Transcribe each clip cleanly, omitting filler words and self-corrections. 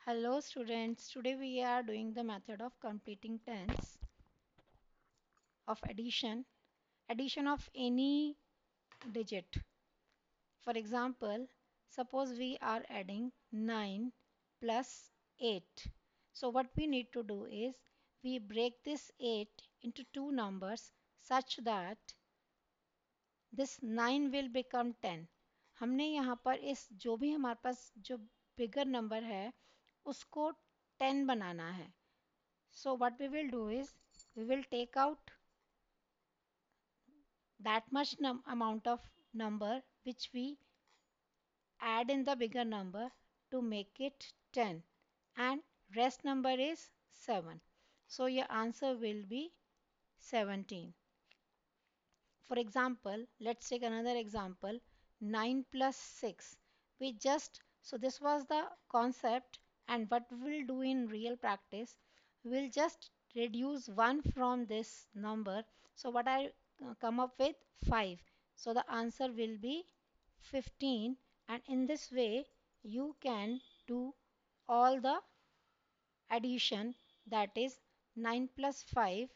Hello students, today we are doing the method of completing tens of addition of any digit. For example, suppose we are adding 9 plus 8. So what we need to do is we break this 8 into two numbers such that this 9 will become 10. हमने यहाँ पर इस जो भी हमारे पास जो bigger number है उसको 10 बनाना है. So what we will do is we will take out that much amount of number which we add in the bigger number to make it 10 and rest number is 7. So your answer will be 17. For example, let's take another example, 9 plus 6. So this was the concept, and what we will do in real practice, we will just reduce 1 from this number. So what I come up with 5. So the answer will be 15, and in this way you can do all the addition, that is 9 plus 5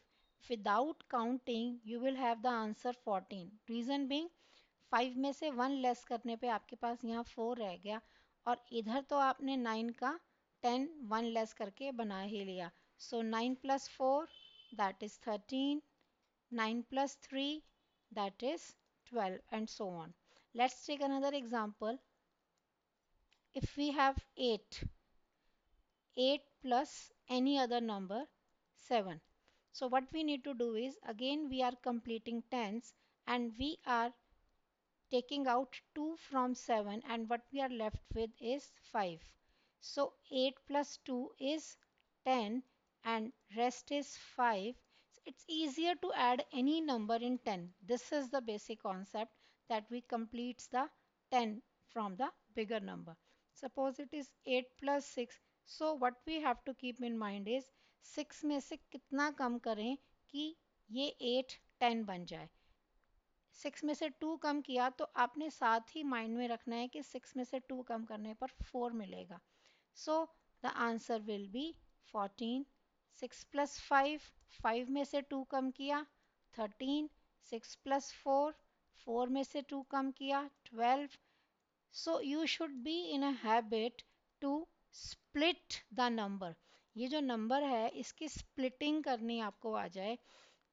without counting you will have the answer 14. Reason being 5 में से 1 less करने पे आपके पास यहाँ 4 रह गया और इधर तो आपने 9 का 10 1 लेस करके बना ही लिया. So 9 plus 4 that is 13, 9 plus 3 that is 12, and so on. Let's take another example. If we have 8 plus any other number 7. So what we need to do is again we are completing tens and we are taking out 2 from 7, and what we are left with is 5. So 8 plus 2 is 10 and rest is 5. It's easier to add any number in 10. This is the basic concept that we completes the 10 from the bigger number. Suppose it is 8 plus 6. So what we have to keep in mind is 6 में से कितना कम करें कि ये 8 10 बन जाए. 6 में से 2 कम किया तो आपने साथ ही माइंड में रखना है कि 6 में से 2 कम करने पर 4 मिलेगा. So the answer will be 14. 6 plus 5, 5 में से 2 कम किया 13. 6 प्लस 4, 4 में से 2 कम किया 12. So you should be in a habit to split the number. ये जो नंबर है इसकी स्प्लिटिंग करनी आपको आ जाए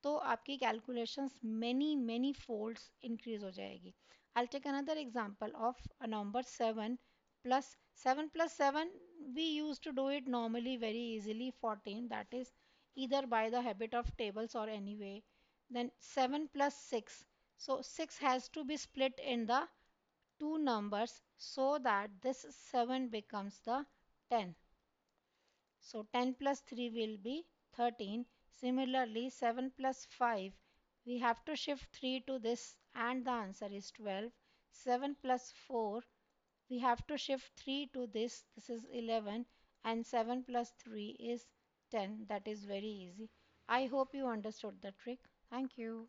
तो आपकी कैलकुलेशंस many folds increase हो जाएगी. I'll take another example of a number 7 plus 7 we used to do it normally very easily 14, that is either by the habit of tables or anyway. Then 7 plus 6, so 6 has to be split in the two numbers so that this 7 becomes the 10. So 10 plus 3 will be 13. Similarly, 7 plus 5, we have to shift 3 to this and the answer is 12. 7 plus 4, we have to shift 3 to this is 11, and 7 plus 3 is 10. That is very easy. I hope you understood the trick. Thank you.